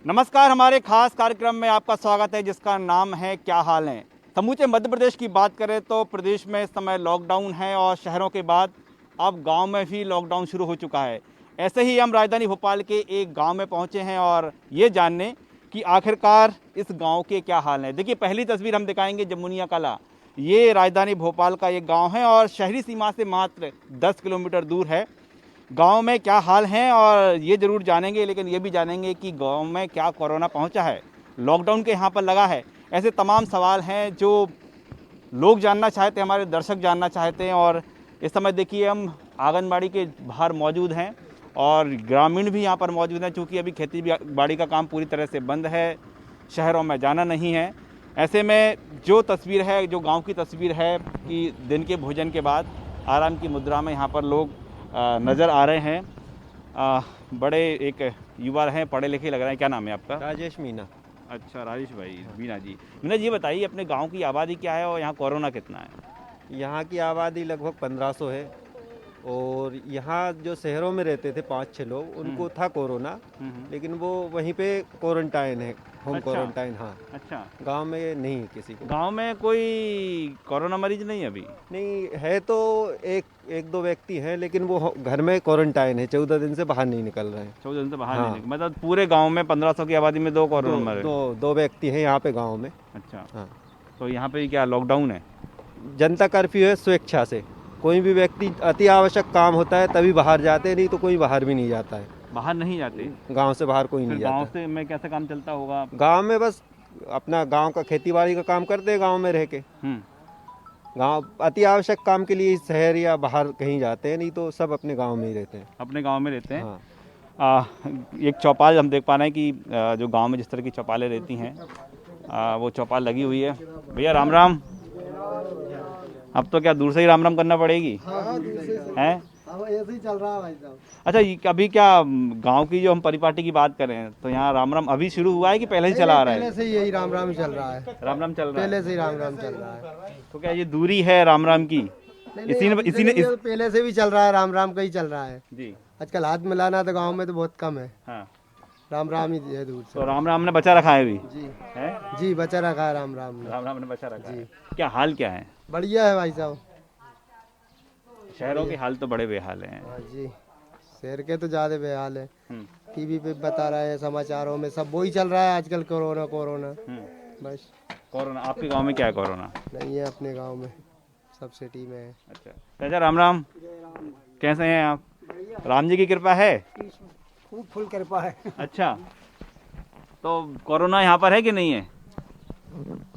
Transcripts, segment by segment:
नमस्कार, हमारे खास कार्यक्रम में आपका स्वागत है जिसका नाम है क्या हाल है। समूचे मध्य प्रदेश की बात करें तो प्रदेश में इस समय लॉकडाउन है और शहरों के बाद अब गांव में भी लॉकडाउन शुरू हो चुका है। ऐसे ही हम राजधानी भोपाल के एक गांव में पहुंचे हैं और ये जानने कि आखिरकार इस गांव के क्या हाल हैं। देखिए, पहली तस्वीर हम दिखाएंगे जमुनिया कला। ये राजधानी भोपाल का एक गाँव है और शहरी सीमा से मात्र 10 किलोमीटर दूर है। गांव में क्या हाल हैं और ये ज़रूर जानेंगे, लेकिन ये भी जानेंगे कि गांव में क्या कोरोना पहुंचा है, लॉकडाउन के यहाँ पर लगा है। ऐसे तमाम सवाल हैं जो लोग जानना चाहते हैं, हमारे दर्शक जानना चाहते हैं। और इस समय देखिए, हम आंगनबाड़ी के बाहर मौजूद हैं और ग्रामीण भी यहाँ पर मौजूद हैं, चूँकि अभी खेती बाड़ी का काम पूरी तरह से बंद है, शहरों में जाना नहीं है। ऐसे में जो तस्वीर है, जो गाँव की तस्वीर है कि दिन के भोजन के बाद आराम की मुद्रा में यहाँ पर लोग नज़र आ रहे हैं। बड़े एक युवा हैं, पढ़े लिखे लग रहे हैं। क्या नाम है आपका? राजेश मीना। अच्छा, राजेश भाई, मीना जी। मीना जी, बताइए अपने गांव की आबादी क्या है और यहाँ कोरोना कितना है? यहाँ की आबादी लगभग 1500 है और यहाँ जो शहरों में रहते थे 5-6 लोग उनको था कोरोना, लेकिन वो वहीं पे क्वारंटाइन है, होम अच्छा। क्वारंटाइन। हाँ, अच्छा, गांव में नहीं है किसी को। गांव में कोई कोरोना मरीज नहीं है अभी? नहीं है तो एक दो व्यक्ति हैं, लेकिन वो घर में क्वारंटाइन है, 14 दिन से बाहर नहीं निकल रहे हैं। 14 दिन से बाहर हाँ। नहीं निकले। मतलब पूरे गांव में 1500 की आबादी में 2 कोरोना मरे? दो व्यक्ति हैं यहाँ पे गाँव में। अच्छा। हाँ, तो यहाँ पे क्या लॉकडाउन है? जनता कर्फ्यू है, स्वेच्छा से। कोई भी व्यक्ति अति आवश्यक काम होता है तभी बाहर जाते हैं, नहीं तो कोई बाहर भी नहीं जाता है। बाहर नहीं जाते? गांव से बाहर कोई नहीं फिर गांव जाता। से में कैसे काम चलता होगा? गांव में बस अपना गांव का खेती-बाड़ी का काम करते हैं गांव में रह के। गांव अति आवश्यक काम के लिए शहर या बाहर कहीं जाते हैं, नहीं तो सब अपने गांव में ही रहते हैं। अपने गांव में रहते हैं। हाँ। एक चौपाल हम देख पा रहे हैं कि जो गांव में जिस तरह की चौपालें रहती हैं, वो चौपाल लगी हुई है। भैया राम राम। अब तो क्या दूर से ही राम राम करना पड़ेगी? हैं? ऐसे ही चल रहा है भाई साहब। अच्छा, अभी क्या गांव की जो हम परिपाटी की बात करें तो यहाँ राम राम अभी शुरू हुआ है कि पहले से चला आ रहा है? पहले से यही राम राम ही चल रहा है। राम राम चल रहा है? पहले से ही राम राम चल रहा है। तो क्या ये दूरी है राम राम की? इसी ने ये पहले से भी चल रहा है, राम राम का ही चल रहा है जी। आजकल। हाथ मिलाना तो गांव में तो बहुत कम है। हाँ। राम राम ही है दूर से। तो राम राम ने बचा रखा है अभी? जी है? जी, बचा रखा है राम राम ने। राम राम ने बचा रखा है। क्या हाल क्या है? बढ़िया है भाई साहब। शहरों के हाल तो बड़े बेहाल हैं। हाँ जी, शहर के तो ज्यादा बेहाल है। टीवी पे बता रहे हैं, समाचारों में सब वही चल रहा है आजकल, कोरोना कोरोना बस। कोरोना आपके गांव में क्या है? कोरोना नहीं है अपने गांव में, सब सिटी में है। अच्छा चाचा, राम राम। कैसे हैं आप? राम जी की कृपा है? खूब फुल कृपा है। अच्छा, तो कोरोना यहाँ पर है कि नहीं है?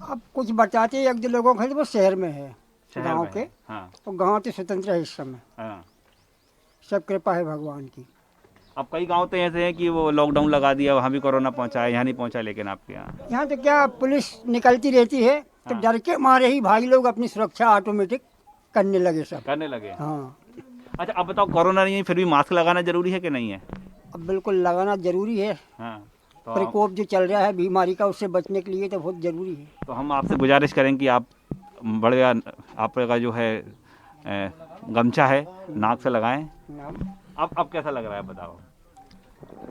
अब कुछ बचाते एक दो लोगों के वो शहर में है, शहर गांव में के। है। हाँ। तो गांव तो स्वतंत्र है इस समय, हाँ। सब कृपा है भगवान की। अब कई गांव तो ऐसे हैं कि वो लॉकडाउन लगा दिया, वहाँ भी कोरोना पहुँचा है, यहाँ नहीं पहुँचा। लेकिन आपके यहाँ यहाँ तो क्या पुलिस निकलती रहती है तो डर के मारे ही भाई लोग अपनी सुरक्षा ऑटोमेटिक करने लगे सब। करने लगे। हाँ, अच्छा, अब बताओ, कोरोना नहीं है फिर भी मास्क लगाना जरूरी है कि नहीं है? अब बिल्कुल लगाना जरूरी है। हाँ। तो प्रकोप जो चल रहा है बीमारी का, उससे बचने के लिए तो बहुत जरूरी है। तो हम आपसे गुजारिश करें कि आप बड़े आपका जो है गमछा है नाक से लगाएं। अब कैसा लग रहा है बताओ?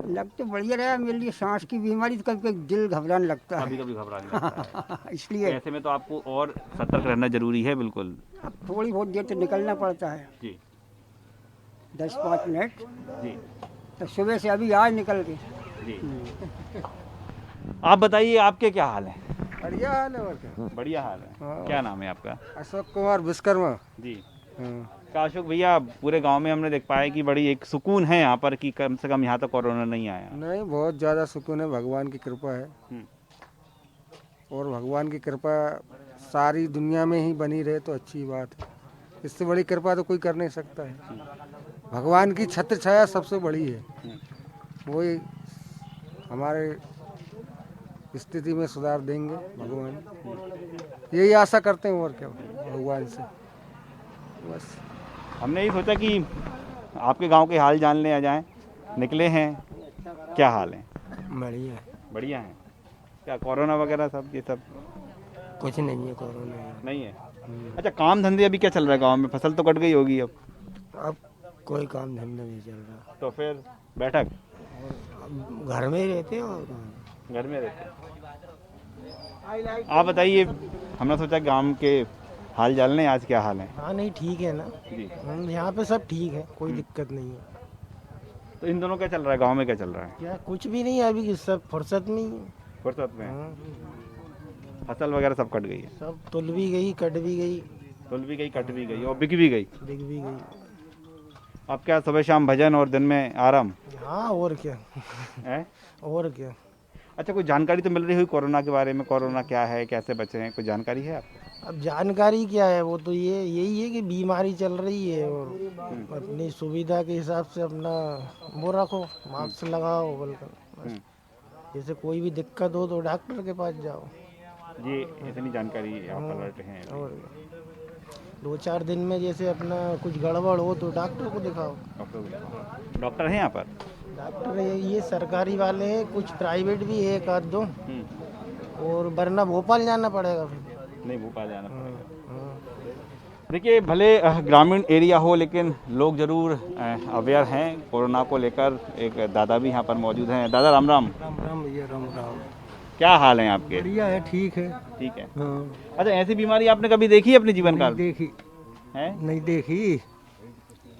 लग तो बढ़िया रहा है। मेरे लिए सांस की बीमारी तो कभी कभी दिल घबराने लगता कभी है। कभी घबराने लगता है। इसलिए ऐसे में तो आपको और सतर्क रहना जरूरी है। बिल्कुल अब थोड़ी बहुत देर तो निकलना पड़ता है, जी 10-5 मिनट। जी तो सुबह से अभी आज निकल के। जी। आप बताइए, आपके क्या हाल है? बढ़िया हाल है और क्या। बढ़िया हाल है। क्या नाम है आपका? अशोक कुमार विश्वकर्मा। जी। का अशोक भैया, पूरे गांव में हमने देख पाया कि बड़ी एक सुकून है यहाँ पर कि कम से कम यहाँ तक कोरोना नहीं आया। नहीं, बहुत ज़्यादा सुकून है, भगवान की कृपा है। और भगवान की कृपा सारी दुनिया में ही बनी रहे तो अच्छी बात है। इससे बड़ी कृपा तो कोई कर नहीं सकता है। भगवान की छत्र छाया सबसे बड़ी है, वही हमारे स्थिति में सुधार देंगे भगवान। यही आशा करते हैं और क्या भगवान से, बस। हमने ये सोचा कि आपके गांव के हाल जानने आ जाएं। निकले हैं, क्या हाल है? बढ़िया बढ़िया है। क्या कोरोना वगैरह सब ये सब कुछ नहीं है, कोरोना नहीं है? अच्छा, काम धंधे अभी क्या चल रहा है गांव में? फसल तो कट गई होगी अब कोई काम धंधा नहीं चल रहा। तो फिर बैठक घर में ही रहते हैं और घर में रहते हैं। आप बताइए, हमने सोचा गांव के हाल जान लें, आज क्या हाल है? हाँ नहीं ठीक है ना। जी। यहाँ पे सब ठीक है, कोई दिक्कत नहीं है। तो इन दोनों क्या चल रहा है, गांव में क्या चल रहा है? क्या कुछ भी नहीं है अभी, सब फुर्सत में ही है। फुर्सत में हाँ, फसल वगैरह सब कट गई है? सब तुल भी गई, कट भी गई, तुल भी गई, कट भी गई और बिक भी गई। बिक भी गई। अब क्या सुबह शाम भजन और दिन में आराम हाँ और क्या है? और क्या। अच्छा, कोई जानकारी तो मिल रही हुई कोरोना के बारे में, कोरोना क्या है, कैसे बचे हैं, कोई जानकारी है आपको? अब जानकारी क्या है, वो तो यही है कि बीमारी चल रही है और अपनी सुविधा के हिसाब से अपना वो रखो, मास्क लगाओ बल्कि बस। जैसे कोई भी दिक्कत हो तो डॉक्टर के पास जाओ। ये इतनी जानकारी आप अलर्ट हैं? और 2-4 दिन में जैसे अपना कुछ गड़बड़ हो तो डॉक्टर को दिखाओ। डॉक्टर हैं यहाँ पर? डॉक्टर ये सरकारी वाले हैं, कुछ प्राइवेट भी है एक आध दो, और वरना भोपाल जाना पड़ेगा फिर। नहीं, भोपाल जाना पड़ेगा। देखिए, भले ग्रामीण एरिया हो लेकिन लोग जरूर अवेयर हैं कोरोना को लेकर। एक दादा भी यहाँ पर मौजूद हैं। दादा राम राम। राम राम भैया, राम राम। क्या हाल है आपके? बढ़िया है, ठीक है। ठीक है। हाँ, अच्छा, ऐसी बीमारी आपने कभी देखी है अपने जीवन काल में? देखी है? नहीं देखी।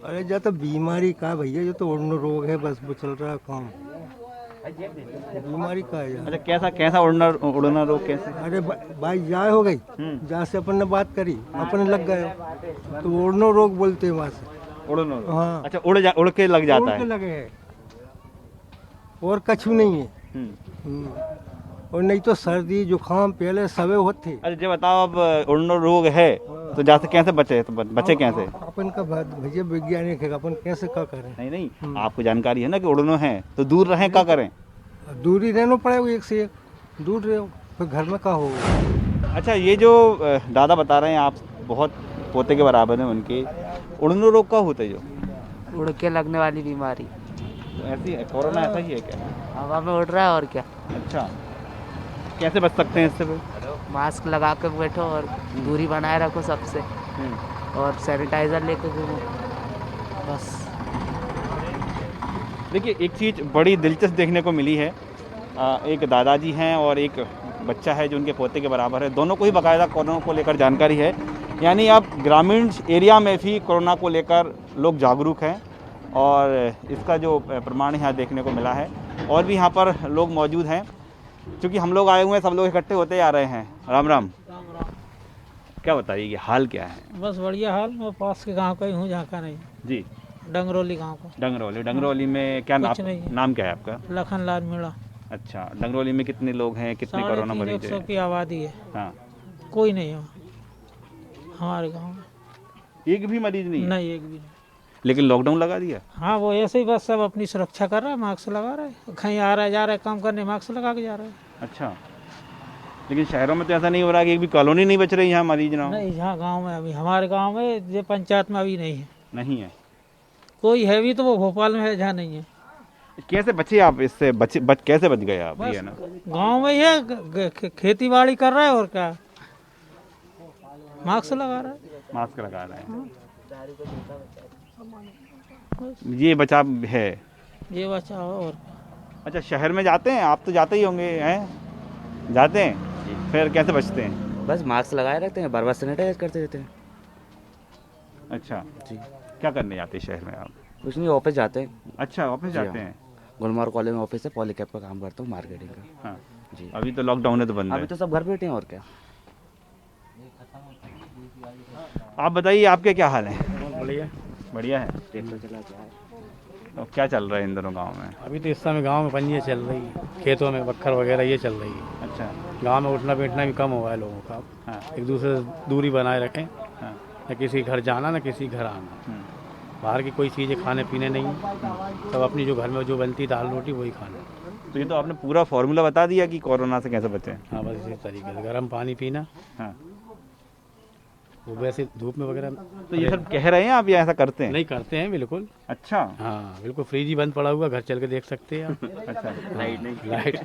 अरे जो तो बीमारी का भैया, जो तो उड़न रोग है, बस वो चल रहा है काम। बीमारी का है यार। अच्छा, कैसा कैसा उड़ना रोग कैसे? अरे भाई जाए हो गई, जहाँ से अपन ने बात करी अपने लग गए तो उड़नो रोग बोलते हैं वहाँ से। उड़ना रोग? हाँ, अच्छा, उड़ के लग जाता उड़ के है। लगे है और कछु नहीं है। हम्म। और नहीं तो सर्दी जुकाम पहले सबे होते। अच्छा, जो बताओ, अब उड़ना रोग है तो जैसे कैसे बचे, तो बचे कैसे? अपन का भैया वैज्ञानिक है, अपन कैसे क्या करें। नहीं नहीं, आपको जानकारी है ना कि उड़नो है तो दूर रहें, क्या करें? दूरी रहना पड़ेगा, एक से एक दूर रहो, फिर घर में का होगा। अच्छा, ये जो दादा बता रहे हैं, आप बहुत पोते के बराबर हैं उनके, उड़नो रोग का होता है जो उड़ के लगने वाली बीमारी, तो ऐसी है? कोरोना ऐसा ही है क्या? हवा में उड़ रहा है और क्या। अच्छा, कैसे बच सकते हैं इससे फिर? मास्क लगा के बैठो और दूरी बनाए रखो सबसे, और सैनिटाइजर लेके घूमो बस। देखिए, एक चीज़ बड़ी दिलचस्प देखने को मिली है। एक दादाजी हैं और एक बच्चा है जो उनके पोते के बराबर है। दोनों को ही बाकायदा कोरोना को लेकर जानकारी है। यानी अब ग्रामीण एरिया में भी कोरोना को लेकर लोग जागरूक हैं और इसका जो प्रमाण यहाँ देखने को मिला है। और भी यहाँ पर लोग मौजूद हैं, क्योंकि हम लोग आए हुए हैं, सब लोग इकट्ठे होते आ रहे हैं। राम राम। क्या बताइए, ये हाल क्या है? बस बढ़िया हाल। मैं पास के गांव का ही हूँ, जहाँ का नहीं, जी, डंगरौली गांव का। डंगरौली में क्या कुछ नहीं है। नाम क्या है आपका? लखनलाल मीणा। अच्छा, डंगरौली में कितने लोग हैं, कितने कोरोना मरीज 350 हैं? की आबादी है। हाँ, कोई नहीं है हमारे गांव में। एक भी मरीज नहीं है? नहीं, एक भी नहीं। लेकिन लॉकडाउन लगा दिया? हाँ, वो ऐसे ही बस सब अपनी सुरक्षा कर रहा है, मास्क लगा रहा है, कहीं आ रहा है जा रहा है काम करने, मास्क लगा के जा रहा है। अच्छा, लेकिन शहरों में तो ऐसा नहीं हो रहा कि एक भी कॉलोनी नहीं बच रही यहाँ मरीज ना हो? नहीं, यहाँ गांव में अभी, हमारे गांव में ये पंचायत में अभी नहीं है। नहीं है? कोई है भी तो वो भोपाल में है, जहाँ नहीं है। कैसे बचे आप इससे? कैसे बच गए आप? ये है ना, गाँव में ही है, खेती बाड़ी कर रहा है और क्या, मास्क लगा रहा है। मास्क लगा रहे हैं, ये बचाव है। ये बचाओ और अच्छा, शहर में जाते हैं आप? तो जाते ही होंगे, हैं? जाते हैं, फिर कैसे बचते हैं? बस मास्क लगाए रहते हैं, बार बार सैनिटाइज करते रहते हैं। अच्छा जी। क्या करने जाते हैं शहर में आप? कुछ नहीं, ऑफिस जाते हैं। अच्छा, ऑफिस जाते हैं? गुलमोहर कॉलेज में ऑफिस है, पॉलीकैब का काम करता हूँ, मार्केटिंग का। हाँ जी। अभी तो लॉकडाउन है तो बंद है। अभी तो सब घर बैठे हैं और क्या। आप बताइए, आपके क्या हाल है? बढ़िया बढ़िया है। ट्रैक्टर चला के आए। तो क्या चल रहा है इन दोनों गाँव में? अभी तो इस समय गांव में पंजियाँ चल रही है, खेतों में बक्खर वगैरह ये चल रही है। अच्छा। गांव में उठना बैठना भी कम हुआ है लोगों का। हाँ। एक दूसरे से दूरी बनाए रखें, हाँ। न किसी घर जाना न किसी घर आना। बाहर की कोई चीज़ें खाने पीने नहीं, सब अपनी जो घर में जो बनती दाल रोटी वही खाना। तो ये तो आपने पूरा फॉर्मूला बता दिया कि कोरोना से कैसे बचें। हाँ, बस इसी तरीके से गर्म पानी पीना। हाँ, वो वैसे धूप में वगैरह तो ये सब कह रहे हैं आप या ऐसा करते हैं? नहीं करते हैं बिल्कुल। अच्छा। हाँ बिल्कुल, फ्रिज ही बंद पड़ा हुआ, घर चल के देख सकते हैं आप। अच्छा, लाइट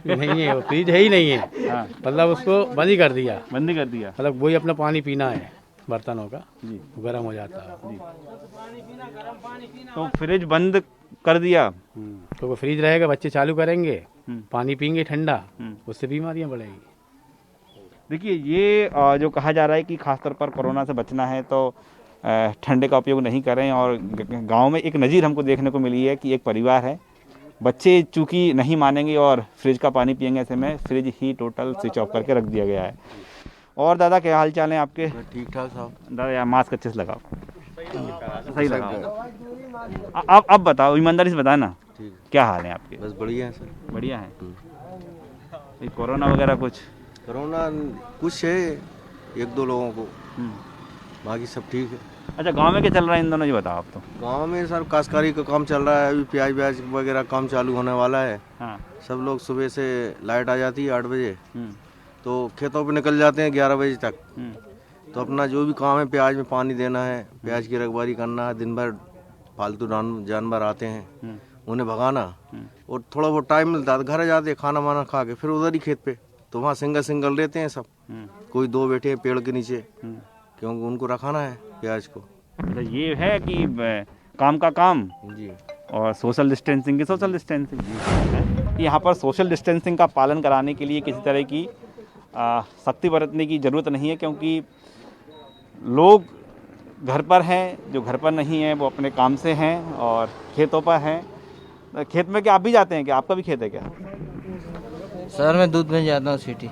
नहीं है, वो फ्रिज है ही नहीं है। हाँ। मतलब उसको बंद ही कर दिया, बंद ही कर दिया। मतलब वही अपना पानी पीना है बर्तनों का, जी। वो गर्म हो जाता है। तो फ्रिज बंद कर दिया? तो वो फ्रिज रहेगा, बच्चे चालू करेंगे पानी पियेंगे ठंडा, उससे बीमारियां बढ़ेगी। देखिए ये जो कहा जा रहा है कि खासतौर पर कोरोना से बचना है तो ठंडे का उपयोग नहीं करें, और गांव में एक नज़ीर हमको देखने को मिली है कि एक परिवार है, बच्चे चूँकि नहीं मानेंगे और फ्रिज का पानी पियेंगे, ऐसे में फ्रिज ही टोटल स्विच ऑफ करके रख दिया गया है। और दादा क्या हाल चाल है आपके? ठीक ठाक साहब। दादा यार मास्क अच्छे से लगाओ, सही लगाओ। अब बताओ, ईमानदारी से बताना ठीक, क्या हाल है आपके? बस बढ़िया है सर। बढ़िया है। ये कोरोना वगैरह कुछ? कोरोना कुछ है, एक दो लोगों को, बाकी सब ठीक है। अच्छा, गांव में क्या चल रहा है इन दोनों, ये बताओ आप तो। गांव में सर काश्तकारी का काम चल रहा है, अभी प्याज व्याज वगैरह काम चालू होने वाला है। हाँ। सब लोग सुबह से लाइट आ जाती है 8 बजे, तो खेतों पे निकल जाते हैं 11 बजे तक। तो अपना जो भी काम है, प्याज में पानी देना है, प्याज की रखवाली करना है, दिन भर फालतू जानवर आते हैं उन्हें भगाना, और थोड़ा बहुत टाइम मिलता है घर जाते खाना वाना खा के फिर उधर ही खेत पे, तो वहाँ सिंगल रहते हैं सब। कोई 2 बैठे हैं पेड़ के नीचे, क्योंकि उनको रखाना है प्याज को। अच्छा, ये है कि काम का काम जी, और सोशल डिस्टेंसिंग की सोशल डिस्टेंसिंग। यहाँ पर सोशल डिस्टेंसिंग का पालन कराने के लिए किसी तरह की सख्ती बरतने की ज़रूरत नहीं है, क्योंकि लोग घर पर हैं, जो घर पर नहीं हैं वो अपने काम से हैं और खेतों पर हैं। खेत में क्या आप भी जाते हैं? क्या आपका भी खेत है क्या? सर मैं दूध में जाता हूँ सिटी।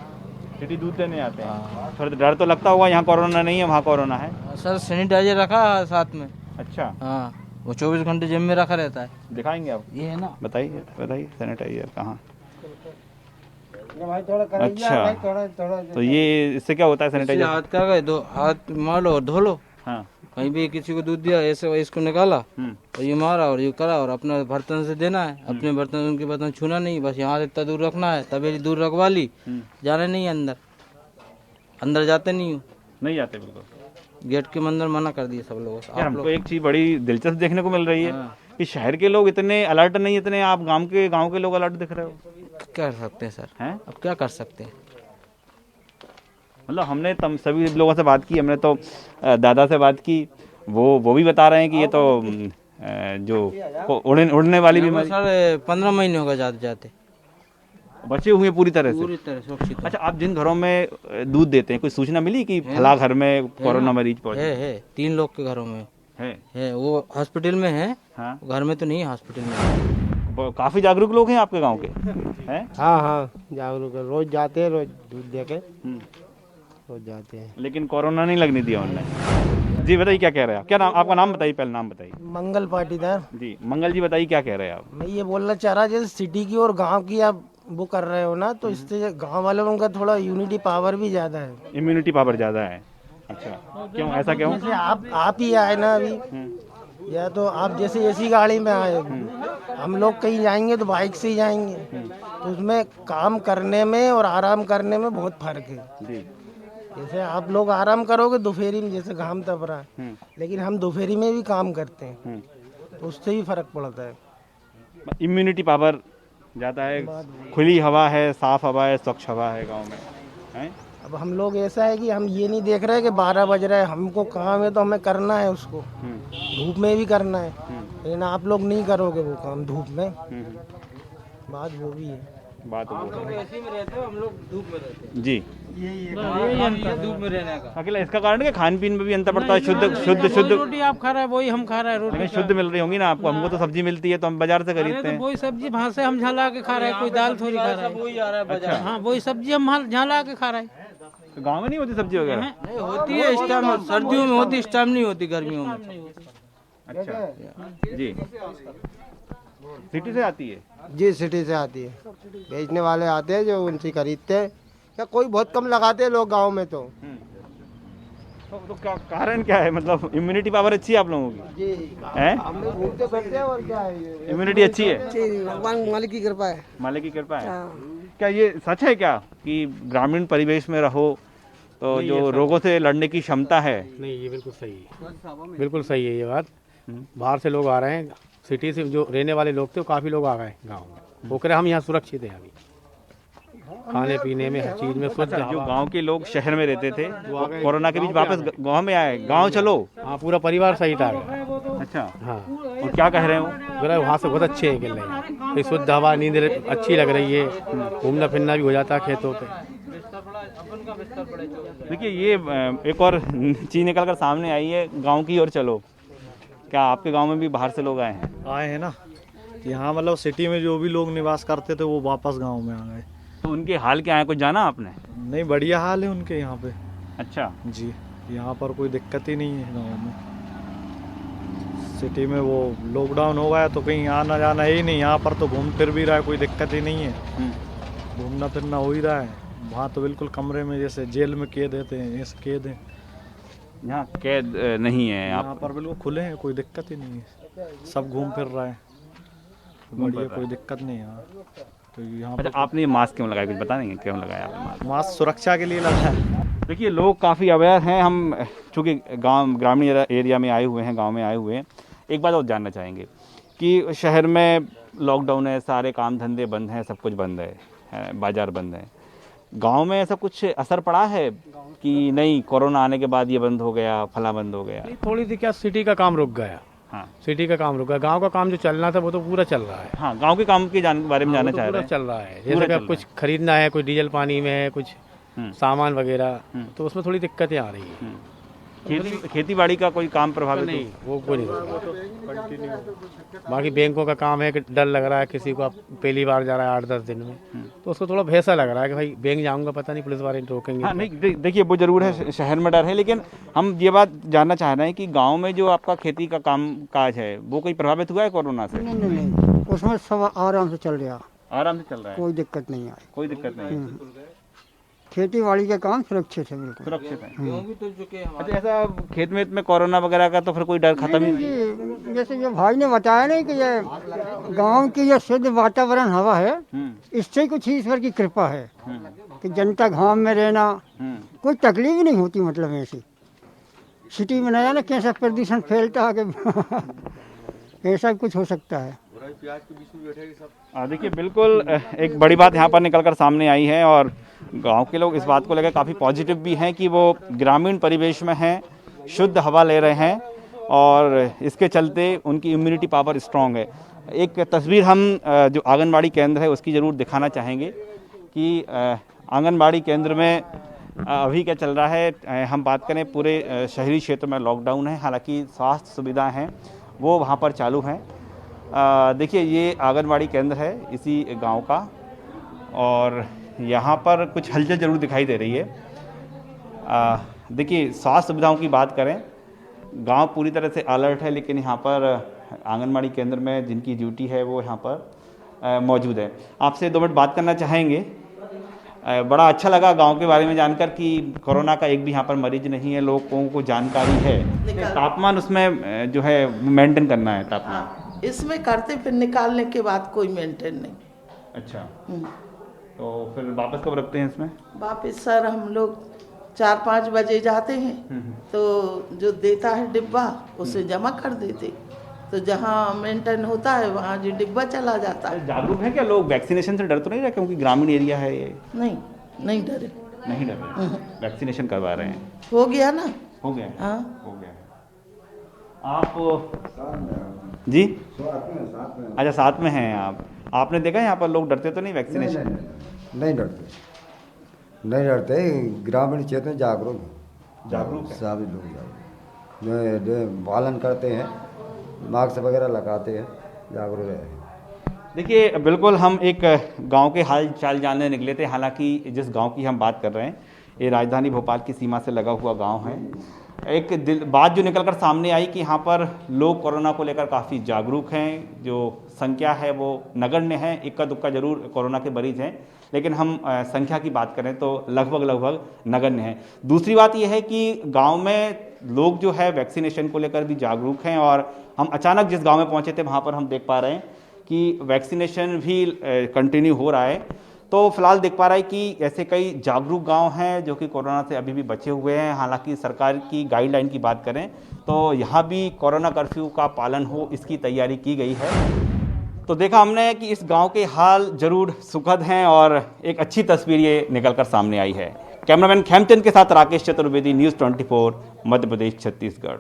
सिटी दूध देने आते हैं? थोड़ा डर तो लगता होगा, यहाँ कोरोना नहीं है वहाँ कोरोना है। सर सैनिटाइजर रखा है साथ में। अच्छा। हाँ, वो 24 घंटे जिम में रखा रहता है। दिखाएंगे आप? ये है ना, बताइए बताइए, सैनिटाइजर कहाँ? थोड़ा अच्छा, तो ये इससे क्या होता है सैनिटाइजर? हाथ का दो हाथ मार लो और धो लो। हाँ। कहीं भी किसी को दूध दिया ऐसे इसको निकाला और ये मारा और ये करा, और अपना बर्तन से देना है, अपने बर्तन उनके बर्तन छूना नहीं, बस यहाँ इतना दूर रखना है, तभी दूर रखवा ली, जाना नहीं है अंदर जाते नहीं हूँ, नहीं जाते बिल्कुल, गेट के अंदर मना कर दिए सब लोगों से। यार हमको एक चीज बड़ी दिलचस्प देखने को मिल रही है कि शहर के लोग इतने अलर्ट नहीं, इतने आप गांव के लोग अलर्ट दिख रहे हो। क्या कर सकते हैं सर, हैं? अब क्या कर सकते हैं। मतलब हमने सभी लोगों से बात की, हमने तो दादा से बात की, वो भी बता रहे हैं कि ये तो जो उड़ने वाली बीमारी। सर 15 महीने हो गए जाते जाते, बचे हुए पूरी तरह से सुरक्षित। अच्छा, आप जिन घरों में दूध देते हैं, कोई सूचना मिली कि फला घर में कोरोना मरीज पहुंचे? है 3 लोग के घरों में है। वो हॉस्पिटल में है। हाँ। घर में तो नहीं, हॉस्पिटल में। काफी जागरूक लोग हैं आपके गांव के, हैं? हाँ जागरूक, रोज जाते हैं, रोज दूध दे के रोज जाते हैं। लेकिन कोरोना नहीं लगने दिया उन्होंने। जी बताइए क्या कह रहे हैं आप? क्या नाम आपका? नाम बताइए, पहले नाम बताइए। मंगल पाटीदार। जी मंगल जी, बताइए क्या कह रहे हैं आप? मैं ये बोलना चाह रहा, जैसे सिटी की और गांव की आप वो कर रहे हो ना, तो इससे गांव वालों का थोड़ा यूनिटी पावर भी ज्यादा है, इम्यूनिटी पावर ज्यादा है। अच्छा, क्यों ऐसा क्यों? जैसे आप ही आए ना अभी, या तो आप जैसे ऐसी गाड़ी में आए, हम लोग कहीं जाएंगे तो बाइक से ही जाएंगे, तो उसमें काम करने में और आराम करने में बहुत फर्क है। जी। जैसे आप लोग आराम करोगे दोपहरी में, जैसे घाम तप रहा है, लेकिन हम दोपहरी में भी काम करते हैं, तो उससे भी फर्क पड़ता है। इम्यूनिटी पावर ज़्यादा है, खुली हवा है, साफ हवा है, स्वच्छ हवा है गांव में, हैं? अब हम लोग ऐसा है कि हम ये नहीं देख रहे कि 12 बज रहा है, हमको काम है तो हमें करना है उसको, धूप में भी करना है, लेकिन आप लोग नहीं करोगे वो काम धूप में। बात वो भी है, बात वो है। ऐसे में रहते हो, हम लोग धूप में रहते हैं। जी, यही धूप में रहने का अकेला इसका कारण है कि खान पीन में भी अंतर पड़ता है। शुद्ध रोटी आप खा रहे हैं, वही हम खा रहे हैं। रोटी लेकिन शुद्ध मिल रही होंगी ना आपको? हमको तो सब्जी मिलती है तो हम बाजार से खरीदते हैं। वही सब्जी वहाँ से हम झला के खा रहे हैं, कोई दाल थोड़ी खा रहा है। वही आ रहा है बाजार। हाँ, वही सब्जी हम झला के खा रहे हैं। तो गाँव में नहीं होती सब्जी वगैरह? नहीं होती है, इस टाइम सर्दियों में होती, इस टाइम नहीं होती, गर्मियों में। अच्छा जी, सिटी से आती है? जी सिटी से आती है, बेचने वाले आते हैं जो उनसे खरीदते हैं, या कोई बहुत कम लगाते हैं लोग गांव में। तो क्या कारण क्या है? मतलब इम्यूनिटी पावर अच्छी है आप लोगों की? जी हैं? हम लोग घूमते फिरते हैं, और क्या है, इम्यूनिटी अच्छी है? भगवान मालिक की कृपा है। मालिक की कृपा है। क्या ये सच है क्या कि ग्रामीण परिवेश में रहो तो जो रोगों से लड़ने की क्षमता है? नहीं, ये बिल्कुल सही है, बिल्कुल सही है ये बात। बाहर से लोग आ रहे हैं, सिटी से जो रहने वाले लोग थे वो काफ़ी लोग आ गए गांव में, वो कह रहे हम यहाँ सुरक्षित हैं, अभी खाने पीने में हर चीज़ में शुद्ध। जो गांव के लोग शहर में रहते थे कोरोना के बीच वापस गांव में आए, गांव चलो। हाँ, पूरा परिवार सही था। अच्छा, हाँ, और क्या कह रहे हो? वहाँ से बहुत अच्छे हैं, कह रहे हैं। तो शुद्ध हवा, नींद अच्छी लग रही है, घूमना फिरना भी हो जाता है खेतों पे। देखिए ये एक और चीज़ निकल कर सामने आई है, गांव की ओर चलो। क्या आपके गांव में भी बाहर से लोग आए हैं? आए हैं ना, यहाँ मतलब सिटी में जो भी लोग निवास करते थे वो वापस गांव में आ गए। तो उनके हाल क्या है, कुछ जाना आपने? नहीं, बढ़िया हाल है उनके यहाँ पे। अच्छा जी, यहाँ पर कोई दिक्कत ही नहीं है गांव में। सिटी में वो लॉकडाउन हो गया तो कहीं आना जाना है ही नहीं, यहाँ पर तो घूम फिर भी रहा है, कोई दिक्कत ही नहीं है, घूमना फिरना हो ही रहा है। वहाँ तो बिल्कुल कमरे में जैसे जेल में कैद देते हैं, ऐसे कैद हैं। यहाँ कैद नहीं है, यहाँ पर बिल्कुल खुले हैं, कोई दिक्कत ही नहीं है, सब घूम फिर रहा है, बढ़िया, कोई दिक्कत नहीं है यहाँ। तो यहाँ अच्छा, आपने ये मास्क क्यों लगाया, कुछ बता देंगे क्यों लगाया आपने मास्क? मास्क सुरक्षा के लिए लगा है। देखिए लोग काफ़ी अवेयर हैं, हम चूँकि गांव ग्रामीण एरिया में आए हुए हैं, गांव में आए हुए हैं। एक बात और जानना चाहेंगे कि शहर में लॉकडाउन है, सारे काम धंधे बंद हैं, सब कुछ बंद है, बाजार बंद है। गांव में ऐसा कुछ असर पड़ा है कि नहीं, कोरोना आने के बाद ये बंद हो गया, फला बंद हो गया? थोड़ी सी क्या सिटी का काम रुक गया। हाँ, सिटी का काम रुक गया, गांव का काम जो चलना था वो तो पूरा चल रहा है। हाँ, गांव के काम के बारे में जानना चाह रहे हैं। चल रहा है, जैसे कि कुछ खरीदना है, कुछ डीजल पानी में है, कुछ सामान वगैरह, तो उसमें थोड़ी दिक्कतें आ रही है। खेती बाड़ी का कोई काम प्रभावित नहीं, वो कोई नहीं बाकी बैंकों का काम है कि डर लग रहा है, किसी को पहली बार जा रहा है 8-10 दिन में, तो उसको थोड़ा भैसा लग रहा है कि भाई बैंक जाऊंगा, पता नहीं पुलिस वाले रोकेंगे। हाँ, नहीं देखिए वो जरूर है, शहर में डर है, लेकिन हम ये बात जानना चाह रहे हैं कि गांव में जो आपका खेती का काम काज है वो कोई प्रभावित हुआ है कोरोना से? नहीं, उसमें सब आराम से चल रहा, आराम से चल रहा है, कोई दिक्कत नहीं आई, कोई दिक्कत नहीं। खेती बाड़ी का काम सुरक्षित है, बिल्कुल सुरक्षित है। अच्छा, ऐसा खेत में कोरोना वगैरह का तो फिर कोई डर खत्म ही नहीं? जैसे जो भाई ने बताया ना कि ये गांव की जो शुद्ध वातावरण हवा है, इससे कुछ ईश्वर की कृपा है कि जनता गांव में रहना, कोई तकलीफ ही नहीं होती। मतलब ऐसी सिटी में नया ना कैसा प्रदूषण फैलता है कि ऐसा कुछ हो सकता है। देखिए बिल्कुल एक बड़ी बात यहाँ पर निकलकर सामने आई है, और गांव के लोग इस बात को लेकर काफ़ी पॉजिटिव भी हैं कि वो ग्रामीण परिवेश में हैं, शुद्ध हवा ले रहे हैं, और इसके चलते उनकी इम्यूनिटी पावर स्ट्रांग है। एक तस्वीर हम जो आंगनबाड़ी केंद्र है उसकी ज़रूर दिखाना चाहेंगे कि आंगनबाड़ी केंद्र में अभी क्या चल रहा है। हम बात करें पूरे शहरी क्षेत्र में लॉकडाउन है, हालांकि स्वास्थ्य सुविधाएँ हैं वो वहाँ पर चालू हैं। देखिए ये आंगनबाड़ी केंद्र है इसी गांव का, और यहाँ पर कुछ हलचल जरूर दिखाई दे रही है। देखिए स्वास्थ्य सुविधाओं की बात करें, गांव पूरी तरह से अलर्ट है, लेकिन यहाँ पर आंगनबाड़ी केंद्र में जिनकी ड्यूटी है वो यहाँ पर मौजूद है। आपसे 2 मिनट बात करना चाहेंगे। बड़ा अच्छा लगा गांव के बारे में जानकर कि कोरोना का एक भी यहाँ पर मरीज नहीं है, लोगों को जानकारी है। तापमान उसमें जो है मेंटेन करना है तापमान, इसमें करते, फिर निकालने के बाद कोई मेंटेन नहीं। अच्छा, तो फिर वापस कब रखते हैं इसमें? वापस सर हम लोग 4-5 बजे जाते हैं, तो जो देता है डिब्बा उसे जमा कर देते, तो जहाँ मेंटेन होता है वहाँ जो डिब्बा चला जाता है। जागरूक है क्या लोग? वैक्सीनेशन से डर तो नहीं रहे, क्योंकि ग्रामीण एरिया है ये? नहीं डरे, नहीं डरे, वैक्सीनेशन करवा रहे हैं। हो गया ना? हो गया, हाँ हो गया। आप जी अच्छा साथ में हैं आप, आपने देखा यहाँ पर लोग डरते तो नहीं वैक्सीनेशन? नहीं डरते, ग्रामीण क्षेत्र में जागरूक है, सभी लोग पालन करते हैं, मास्क वगैरह लगाते हैं, जागरूक है। देखिए बिल्कुल हम एक गांव के हाल चाल जानने निकले थे, हालांकि जिस गांव की हम बात कर रहे हैं ये राजधानी भोपाल की सीमा से लगा हुआ गांव है। एक बात जो निकलकर सामने आई कि यहाँ पर लोग कोरोना को लेकर काफ़ी जागरूक हैं, जो संख्या है वो नगण्य है, इक्का दुक्का जरूर कोरोना के मरीज हैं, लेकिन हम संख्या की बात करें तो लगभग नगण्य है। दूसरी बात यह है कि गांव में लोग जो है वैक्सीनेशन को लेकर भी जागरूक हैं, और हम अचानक जिस गांव में पहुंचे थे वहां पर हम देख पा रहे हैं कि वैक्सीनेशन भी कंटिन्यू हो रहा है। तो फिलहाल देख पा रहा है कि ऐसे कई जागरूक गांव हैं जो कि कोरोना से अभी भी बचे हुए हैं। हालांकि सरकार की गाइडलाइन की बात करें तो यहाँ भी कोरोना कर्फ्यू का पालन हो, इसकी तैयारी की गई है। तो देखा हमने कि इस गांव के हाल जरूर सुखद हैं, और एक अच्छी तस्वीर ये निकलकर सामने आई है। कैमरामैन खेमचंद के साथ राकेश चतुर्वेदी, न्यूज़ 24, मध्य प्रदेश, छत्तीसगढ़।